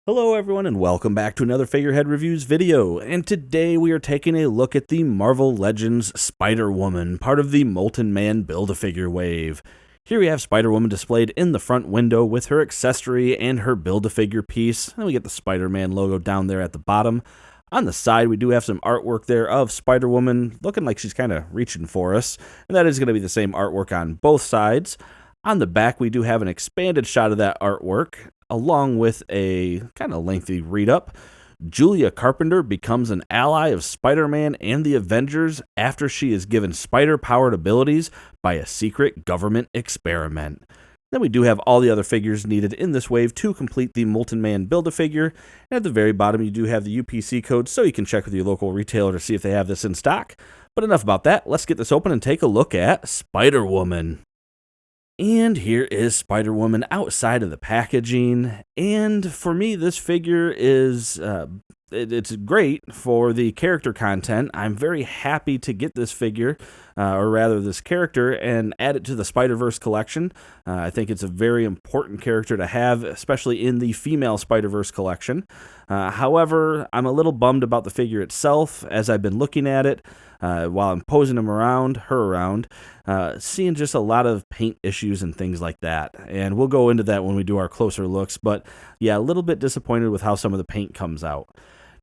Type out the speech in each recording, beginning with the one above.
Hello everyone and welcome back to another Figurehead Reviews video, and today we are taking a look at the Marvel Legends Spider-Woman, part of the Molten Man Build-A-Figure wave. Here we have Spider-Woman displayed in the front window with her accessory and her Build-A-Figure piece, and we get the Spider-Man logo down there at the bottom. On the side, we do have some artwork there of Spider-Woman looking like she's kind of reaching for us, and that is going to be the same artwork on both sides. On the back, we do have an expanded shot of that artwork, along with a kind of lengthy read-up. Julia Carpenter becomes an ally of Spider-Man and the Avengers after she is given spider-powered abilities by a secret government experiment. Then we do have all the other figures needed in this wave to complete the Molten Man Build-A-Figure. And at the very bottom, you do have the UPC code, so you can check with your local retailer to see if they have this in stock. But enough about that. Let's get this open and take a look at Spider-Woman. And here is Spider-Woman outside of the packaging, and for me this figure is, it's great for the character content. I'm very happy to get this figure, or rather this character, and add it to the Spider-Verse collection. I think it's a very important character to have, especially in the female Spider-Verse collection. However, I'm a little bummed about the figure itself as I've been looking at it. While I'm posing her around, seeing just a lot of paint issues and things like that. And we'll go into that when we do our closer looks, but yeah, a little bit disappointed with how some of the paint comes out.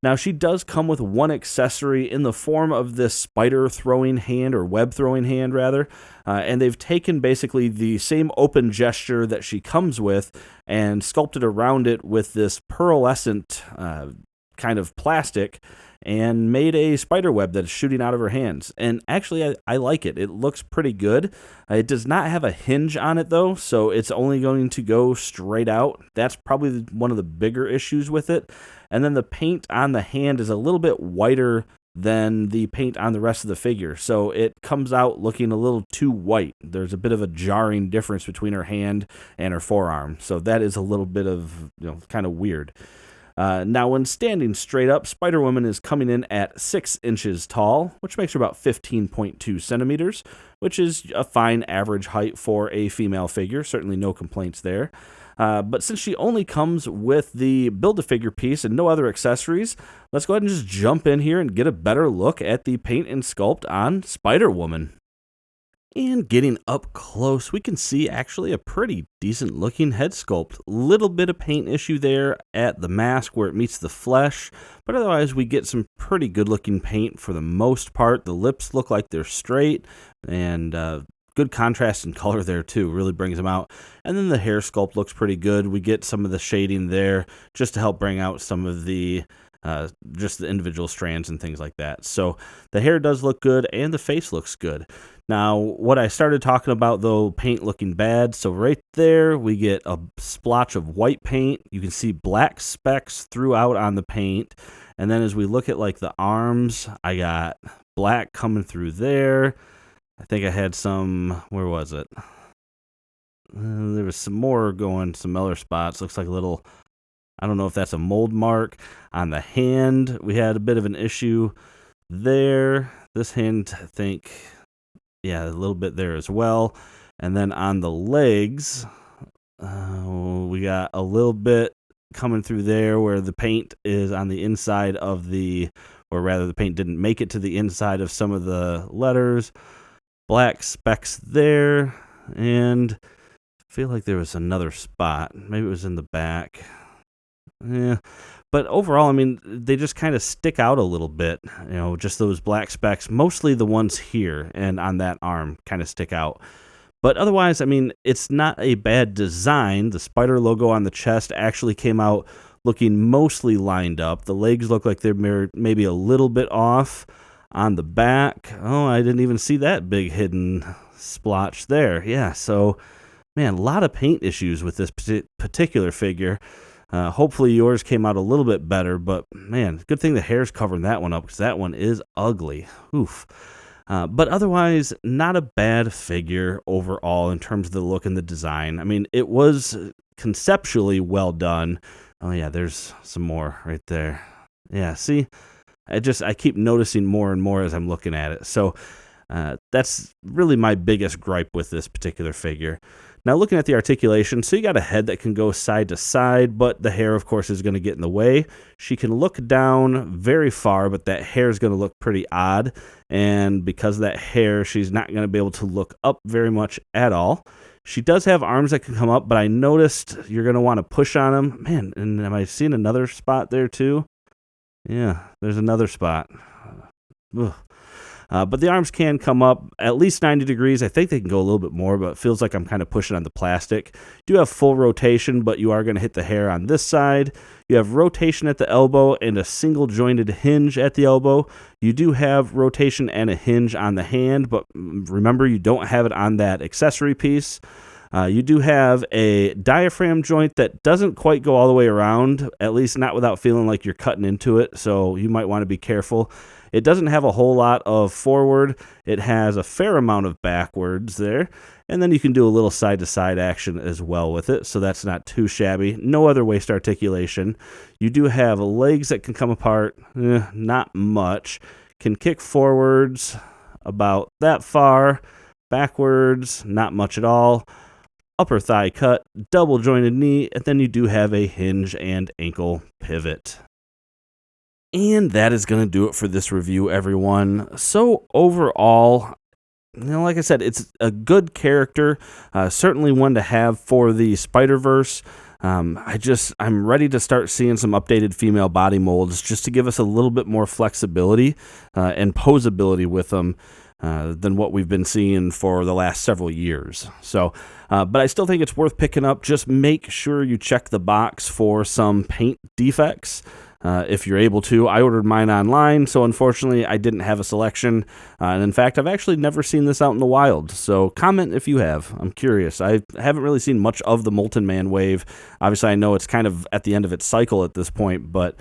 Now, she does come with one accessory in the form of this spider throwing hand, or web throwing hand rather, and they've taken basically the same open gesture that she comes with and sculpted around it with this pearlescent kind of plastic, and made a spider web that is shooting out of her hands. And actually, I like it. It looks pretty good. It does not have a hinge on it, though, so it's only going to go straight out. That's probably one of the bigger issues with it. And then the paint on the hand is a little bit whiter than the paint on the rest of the figure, so it comes out looking a little too white. There's a bit of a jarring difference between her hand and her forearm, so that is a little bit of, kind of weird. Now, when standing straight up, Spider-Woman is coming in at 6 inches tall, which makes her about 15.2 centimeters, which is a fine average height for a female figure. Certainly no complaints there. But since she only comes with the Build-A-Figure piece and no other accessories, let's go ahead and just jump in here and get a better look at the paint and sculpt on Spider-Woman. And getting up close, we can see actually a pretty decent looking head sculpt. Little bit of paint issue there at the mask where it meets the flesh, but otherwise we get some pretty good looking paint for the most part. The lips look like they're straight, and good contrast in color there too, really brings them out. And then the hair sculpt looks pretty good. We get some of the shading there just to help bring out some of the just the individual strands and things like that. So the hair does look good and the face looks good. Now, what I started talking about, though, paint looking bad, so right there we get a splotch of white paint. You can see black specks throughout on the paint. And then as we look at like the arms, I got black coming through there. I think I had some, where was it? There was some more going, some other spots. Looks like a little, I don't know if that's a mold mark. On the hand, we had a bit of an issue there. This hand, I think, yeah, a little bit there as well. And then on the legs, we got a little bit coming through there where the paint is on the inside of the, or rather the paint didn't make it to the inside of some of the letters. Black specks there, and I feel like there was another spot. Maybe it was in the back. Yeah, but overall, I mean, they just kind of stick out a little bit, just those black specks, mostly the ones here and on that arm kind of stick out. But otherwise, I mean, it's not a bad design. The spider logo on the chest actually came out looking mostly lined up. The legs look like they're maybe a little bit off on the back. Oh, I didn't even see that big hidden splotch there. Yeah, so, man, a lot of paint issues with this particular figure. Hopefully yours came out a little bit better, but man, good thing the hair's covering that one up because that one is ugly. Oof. But otherwise, not a bad figure overall in terms of the look and the design. I mean, it was conceptually well done. Oh yeah, there's some more right there. Yeah, see? I keep noticing more and more as I'm looking at it. So that's really my biggest gripe with this particular figure. Now looking at the articulation, so you got a head that can go side to side, but the hair, of course, is going to get in the way. She can look down very far, but that hair is going to look pretty odd. And because of that hair, she's not going to be able to look up very much at all. She does have arms that can come up, but I noticed you're going to want to push on them. Man, and am I seeing another spot there too? Yeah, there's another spot. Ugh. But the arms can come up at least 90 degrees. I think they can go a little bit more, but it feels like I'm kind of pushing on the plastic. You do have full rotation, but you are going to hit the hair on this side. You have rotation at the elbow and a single jointed hinge at the elbow. You do have rotation and a hinge on the hand, but remember, you don't have it on that accessory piece. You do have a diaphragm joint that doesn't quite go all the way around, at least not without feeling like you're cutting into it, so you might want to be careful. It doesn't have a whole lot of forward. It has a fair amount of backwards there, and then you can do a little side-to-side action as well with it, so that's not too shabby. No other waist articulation. You do have legs that can come apart, not much. Can kick forwards about that far, backwards, not much at all. Upper thigh cut, double jointed knee, and then you do have a hinge and ankle pivot. And that is going to do it for this review, everyone. So overall, like I said, it's a good character, certainly one to have for the Spider-Verse. I'm ready to start seeing some updated female body molds just to give us a little bit more flexibility and posability with them than what we've been seeing for the last several years. So, but I still think it's worth picking up. Just make sure you check the box for some paint defects. If you're able to. I ordered mine online, so unfortunately I didn't have a selection. And in fact, I've actually never seen this out in the wild. So comment if you have. I'm curious. I haven't really seen much of the Molten Man wave. Obviously, I know it's kind of at the end of its cycle at this point, but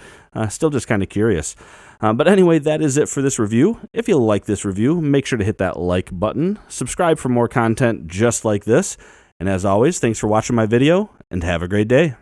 still just kind of curious. But anyway, that is it for this review. If you like this review, make sure to hit that like button. Subscribe for more content just like this. And as always, thanks for watching my video, and have a great day.